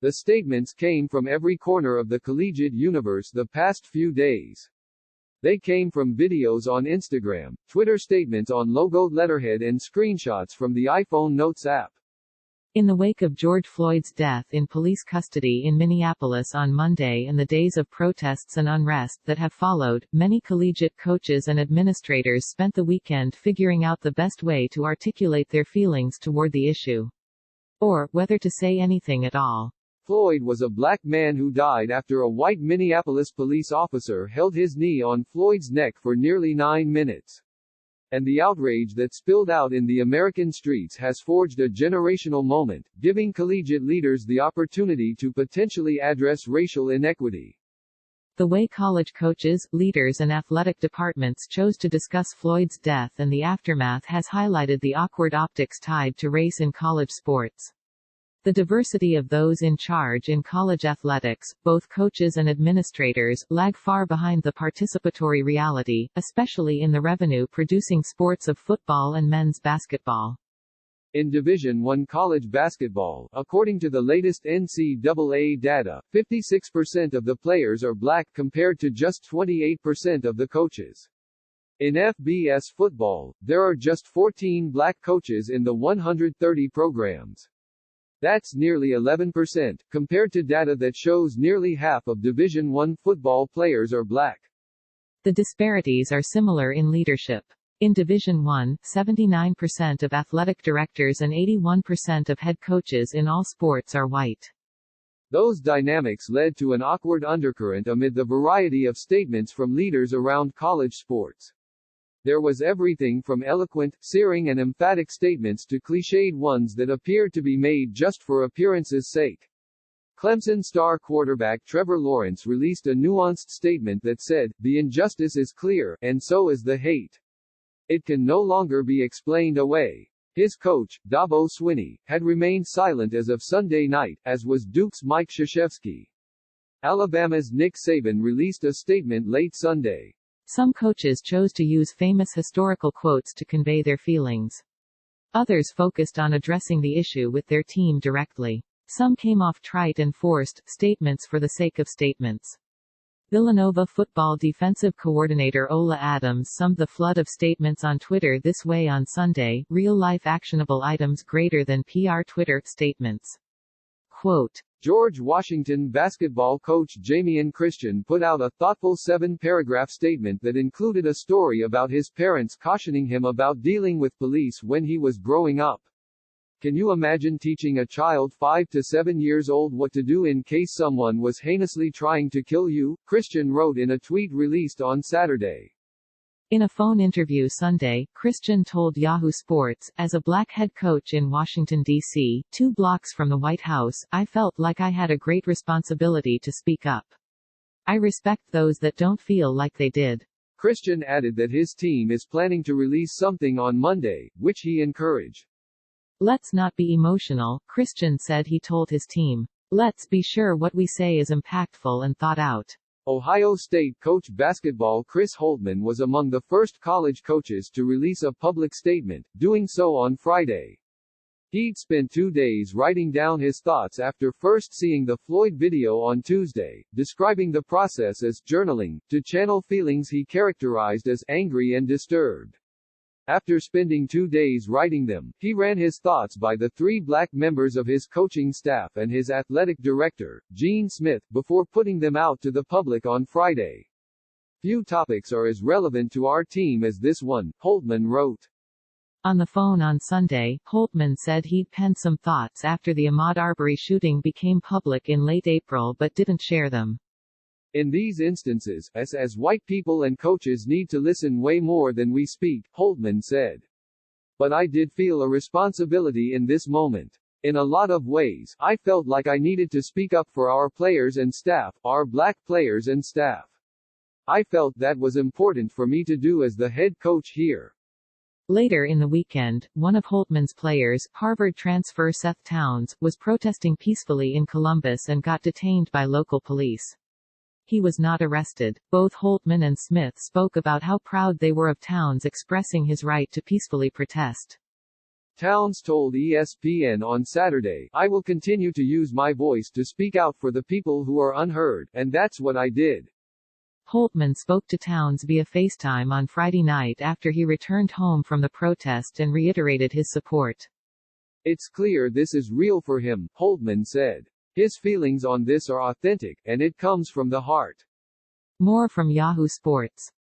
The statements came from every corner of the collegiate universe the past few days. They came from videos on Instagram, Twitter statements on logoed letterhead and screenshots from the iPhone Notes app. In the wake of George Floyd's death in police custody in Minneapolis on Monday and the days of protests and unrest that have followed, many collegiate coaches and administrators spent the weekend figuring out the best way to articulate their feelings toward the issue. Or, whether to say anything at all. Floyd was a black man who died after a white Minneapolis police officer held his knee on Floyd's neck for nearly 9 minutes. And the outrage that spilled out in the American streets has forged a generational moment, giving collegiate leaders the opportunity to potentially address racial inequity. The way college coaches, leaders and athletic departments chose to discuss Floyd's death and the aftermath has highlighted the awkward optics tied to race in college sports. The diversity of those in charge in college athletics, both coaches and administrators, lag far behind the participatory reality, especially in the revenue-producing sports of football and men's basketball. In Division I college basketball, according to the latest NCAA data, 56% of the players are black compared to just 28% of the coaches. In FBS football, there are just 14 black coaches in the 130 programs. That's nearly 11%, compared to data that shows nearly half of Division I football players are black. The disparities are similar in leadership. In Division I, 79% of athletic directors and 81% of head coaches in all sports are white. Those dynamics led to an awkward undercurrent amid the variety of statements from leaders around college sports. There was everything from eloquent, searing and emphatic statements to cliched ones that appeared to be made just for appearance's sake. Clemson star quarterback Trevor Lawrence released a nuanced statement that said, "The injustice is clear, and so is the hate. It can no longer be explained away." His coach, Dabo Swinney, had remained silent as of Sunday night, as was Duke's Mike Krzyzewski. Alabama's Nick Saban released a statement late Sunday. Some coaches chose to use famous historical quotes to convey their feelings. Others focused on addressing the issue with their team directly. Some came off trite and forced statements for the sake of statements. Villanova football defensive coordinator Ola Adams summed the flood of statements on Twitter this way on Sunday: real-life actionable items greater than PR Twitter statements. Quote, George Washington basketball coach Jamian Christian put out a thoughtful 7-paragraph statement that included a story about his parents cautioning him about dealing with police when he was growing up. Can you imagine teaching a child 5 to 7 years old what to do in case someone was heinously trying to kill you? Christian wrote in a tweet released on Saturday. In a phone interview Sunday, Christian told Yahoo Sports, as a black head coach in Washington, D.C., 2 blocks from the White House, I felt like I had a great responsibility to speak up. I respect those that don't feel like they did. Christian added that his team is planning to release something on Monday, which he encouraged. Let's not be emotional, Christian said he told his team. Let's be sure what we say is impactful and thought out. Ohio State coach basketball Chris Holtmann was among the first college coaches to release a public statement, doing so on Friday. He'd spent 2 days writing down his thoughts after first seeing the Floyd video on Tuesday, describing the process as journaling, to channel feelings he characterized as angry and disturbed. After spending 2 days writing them, he ran his thoughts by the 3 black members of his coaching staff and his athletic director, Gene Smith, before putting them out to the public on Friday. Few topics are as relevant to our team as this one, Holtmann wrote. On the phone on Sunday, Holtmann said he'd penned some thoughts after the Ahmaud Arbery shooting became public in late April but didn't share them. In these instances, as white people and coaches need to listen way more than we speak, Holtmann said. But I did feel a responsibility in this moment. In a lot of ways, I felt like I needed to speak up for our players and staff, our black players and staff. I felt that was important for me to do as the head coach here. Later in the weekend, one of Holtmann's players, Harvard transfer Seth Towns, was protesting peacefully in Columbus and got detained by local police. He was not arrested. Both Holtmann and Smith spoke about how proud they were of Towns expressing his right to peacefully protest. Towns told ESPN on Saturday, "I will continue to use my voice to speak out for the people who are unheard, and that's what I did." Holtman spoke to Towns via FaceTime on Friday night after he returned home from the protest and reiterated his support. "It's clear this is real for him," Holtman said. "His feelings on this are authentic, and it comes from the heart." More from Yahoo Sports.